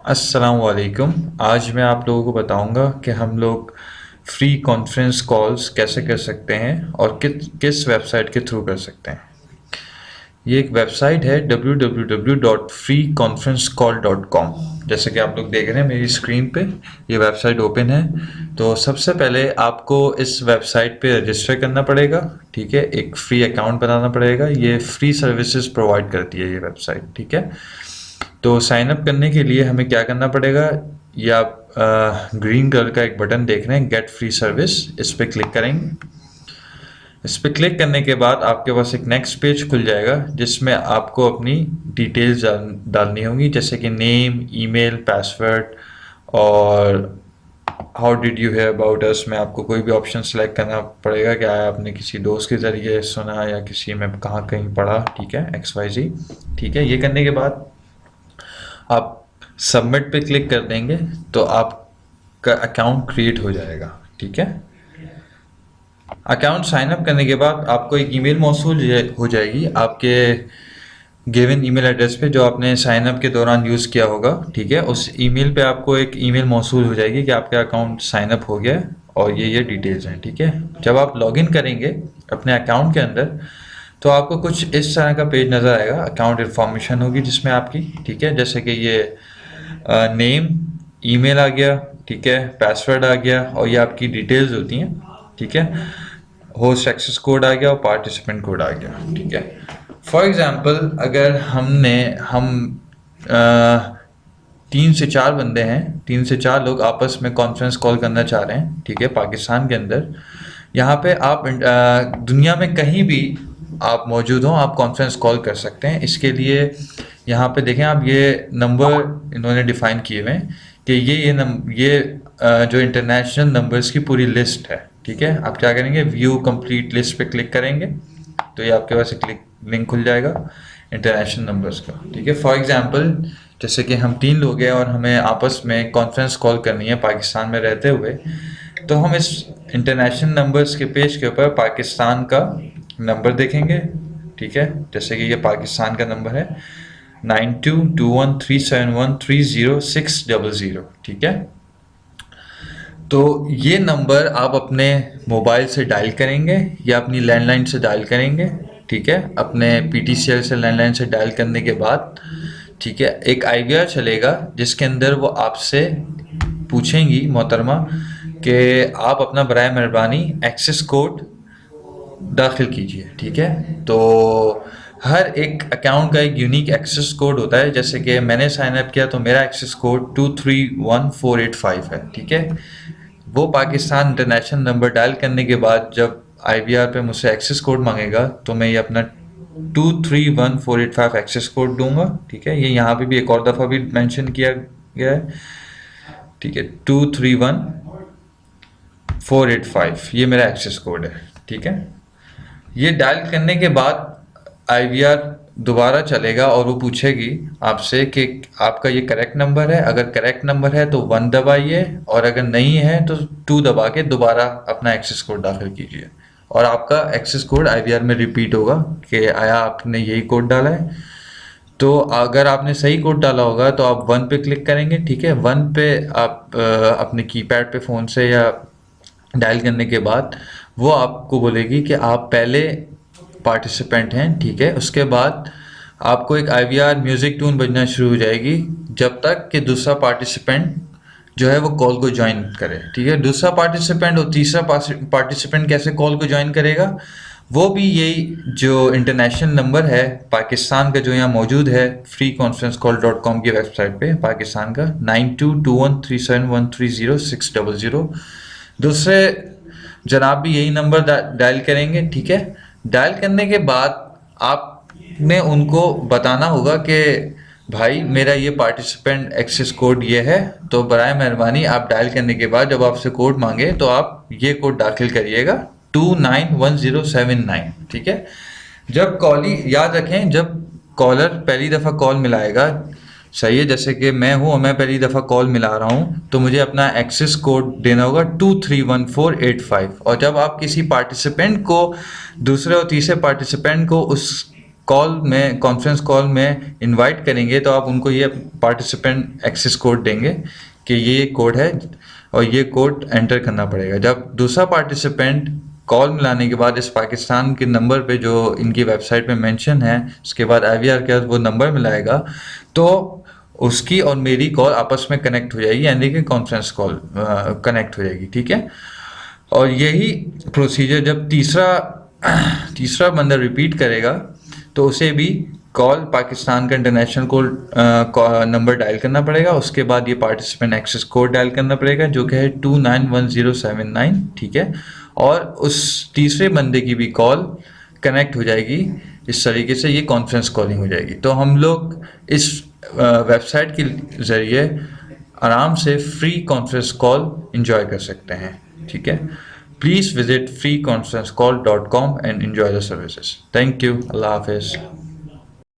अस्सलामुअलैकुम। आज मैं आप लोगों को बताऊंगा कि हम लोग फ्री कॉन्फ्रेंस कॉल्स कैसे कर सकते हैं और किस वेबसाइट के थ्रू कर सकते हैं। ये एक वेबसाइट है www.freeconferencecall.com। जैसे कि आप लोग देख रहे हैं मेरी स्क्रीन पे ये वेबसाइट ओपन है। तो सबसे पहले आपको इस वेबसाइट पे रजिस्टर करना पड़ेगा, ठीक है। एक फ्री अकाउंट बनाना पड़ेगा। ये फ्री सर्विसेज प्रोवाइड करती है ये वेबसाइट, ठीक है। तो साइन अप करने के लिए हमें क्या करना पड़ेगा, ये आप ग्रीन कलर का एक बटन देख रहे हैं, गेट फ्री सर्विस, इस पर क्लिक करेंगे। इस पर क्लिक करने के बाद आपके पास एक नेक्स्ट पेज खुल जाएगा जिसमें आपको अपनी डिटेल्स डालनी होंगी, जैसे कि नेम, ईमेल, पासवर्ड और how did you hear about us में आपको कोई भी ऑप्शन सेलेक्ट करना पड़ेगा। क्या आपने किसी दोस्त के ज़रिए सुना या किसी में कहाँ कहीं पढ़ा, ठीक है, एक्स वाई जी, ठीक है। ये करने के बाद आप सबमिट पे क्लिक कर देंगे तो आपका अकाउंट क्रिएट हो जाएगा, ठीक है। अकाउंट साइन अप करने के बाद आपको एक ईमेल मौसूल हो जाएगी आपके गिवन ईमेल एड्रेस पे जो आपने साइन अप के दौरान यूज़ किया होगा, ठीक है। उस ईमेल पे आपको एक ईमेल मौसूल हो जाएगी कि आपका अकाउंट साइन अप हो गया है और ये डिटेल्स हैं, ठीक है। जब आप लॉगिन करेंगे अपने अकाउंट के अंदर तो आपको कुछ इस तरह का पेज नज़र आएगा। अकाउंट इन्फॉर्मेशन होगी जिसमें आपकी, ठीक है, जैसे कि ये नेम, ईमेल आ गया, ठीक है, पासवर्ड आ गया और ये आपकी डिटेल्स होती हैं, ठीक है। होस्ट एक्सेस कोड आ गया और पार्टिसिपेंट कोड आ गया, ठीक है। फॉर एग्जांपल अगर हम 3 से 4 बंदे हैं, 3 से 4 लोग आपस में कॉन्फ्रेंस कॉल करना चाह रहे हैं, ठीक है, पाकिस्तान के अंदर। यहाँ पे आप दुनिया में कहीं भी आप मौजूद हों, आप कॉन्फ्रेंस कॉल कर सकते हैं। इसके लिए यहाँ पे देखें आप, ये नंबर इन्होंने डिफ़ाइन किए हुए हैं कि ये जो इंटरनेशनल नंबर्स की पूरी लिस्ट है, ठीक है। आप क्या करेंगे, व्यू कंप्लीट लिस्ट पे क्लिक करेंगे तो ये आपके पास एक लिंक खुल जाएगा इंटरनेशनल नंबर्स का, ठीक है। फॉर एग्जांपल जैसे कि हम 3 लोग हैं और हमें आपस में कॉन्फ्रेंस कॉल करनी है पाकिस्तान में रहते हुए, तो हम इस इंटरनेशनल नंबर्स के पेज के ऊपर पाकिस्तान का नंबर देखेंगे, ठीक है। जैसे कि ये पाकिस्तान का नंबर है 922137130600, ठीक है। तो ये नंबर आप अपने मोबाइल से डायल करेंगे या अपनी लैंडलाइन से डायल करेंगे, ठीक है। अपने पीटीसीएल से लैंडलाइन से डायल करने के बाद, ठीक है, एक आईवीआर चलेगा जिसके अंदर वो आपसे पूछेंगी मोहतरमा कि आप अपना बराए मेहरबानी एक्सेस कोड दाखिल कीजिए, ठीक है। तो हर एक अकाउंट का एक यूनिक एक्सेस कोड होता है। जैसे कि मैंने साइन अप किया तो मेरा एक्सेस कोड 231485 है, ठीक है। वो पाकिस्तान इंटरनेशनल नंबर डायल करने के बाद जब आईवीआर पे मुझसे एक्सेस कोड मांगेगा तो मैं ये अपना 231485 एक्सेस कोड दूंगा, ठीक है। ये यहाँ पे भी एक और दफ़ा भी मेंशन किया गया है, ठीक है। 231485 ये मेरा एक्सेस कोड है, ठीक है। ये डायल करने के बाद आईवीआर दोबारा चलेगा और वो पूछेगी आपसे कि आपका ये करेक्ट नंबर है। अगर करेक्ट नंबर है तो 1 दबाइए और अगर नहीं है तो 2 दबा के दोबारा अपना एक्सेस कोड दाखिल कीजिए और आपका एक्सेस कोड आईवीआर में रिपीट होगा कि आया आपने यही कोड डाला है। तो अगर आपने सही कोड डाला होगा तो आप 1 पे क्लिक करेंगे, ठीक है। 1 पे आप अपने कीपैड पे फ़ोन से या डायल करने के बाद वो आपको बोलेगी कि आप पहले पार्टिसिपेंट हैं, ठीक है। उसके बाद आपको एक आईवीआर म्यूज़िक ट्यून बजना शुरू हो जाएगी जब तक कि दूसरा पार्टिसिपेंट जो है वो कॉल को ज्वाइन करे, ठीक है। दूसरा पार्टिसिपेंट और तीसरा पार्टिसिपेंट कैसे कॉल को ज्वाइन करेगा, वो भी यही जो इंटरनेशनल नंबर है पाकिस्तान का जो यहाँ मौजूद है freeconferencecall.com की वेबसाइट पे, पाकिस्तान का 922137130600, दूसरे जनाब भी यही नंबर डायल करेंगे, ठीक है। डायल करने के बाद आपने उनको बताना होगा कि भाई मेरा ये पार्टिसिपेंट एक्सेस कोड ये है, तो बराए मेहरबानी आप डायल करने के बाद जब आपसे कोड मांगे तो आप ये कोड दाखिल करिएगा 291079, ठीक है। जब कॉली याद रखें, जब कॉलर पहली दफ़ा कॉल मिलाएगा, सही है, जैसे कि मैं हूँ और मैं पहली दफ़ा कॉल मिला रहा हूँ तो मुझे अपना एक्सेस कोड देना होगा 231485 और जब आप किसी पार्टिसिपेंट को, दूसरे और तीसरे पार्टिसिपेंट को उस कॉल में, कॉन्फ्रेंस कॉल में इनवाइट करेंगे तो आप उनको ये पार्टिसिपेंट एक्सेस कोड देंगे कि ये कोड है और ये कोड एंटर करना पड़ेगा। जब दूसरा पार्टिसिपेंट कॉल मिलाने के बाद इस पाकिस्तान के नंबर पे जो इनकी वेबसाइट पे मेंशन है, उसके बाद IVR के बाद वो नंबर मिलाएगा, तो उसकी और मेरी कॉल आपस में कनेक्ट हो जाएगी, यानी कि कॉन्फ्रेंस कॉल कनेक्ट हो जाएगी, ठीक है। और यही प्रोसीजर जब तीसरा बंदा रिपीट करेगा तो उसे भी कॉल पाकिस्तान का इंटरनेशनल कोड नंबर डायल करना पड़ेगा। उसके बाद ये पार्टिसिपेंट एक्सेस कोड डायल करना पड़ेगा जो कि है 291079, ठीक है। और उस तीसरे बंदे की भी कॉल कनेक्ट हो जाएगी। इस तरीके से ये कॉन्फ्रेंस कॉलिंग हो जाएगी। तो हम लोग इस वेबसाइट के ज़रिए आराम से फ्री कॉन्फ्रेंस कॉल इंजॉय कर सकते हैं, ठीक है। Please visit freeconferencecall.com and enjoy the services. Thank you. Allah Hafiz.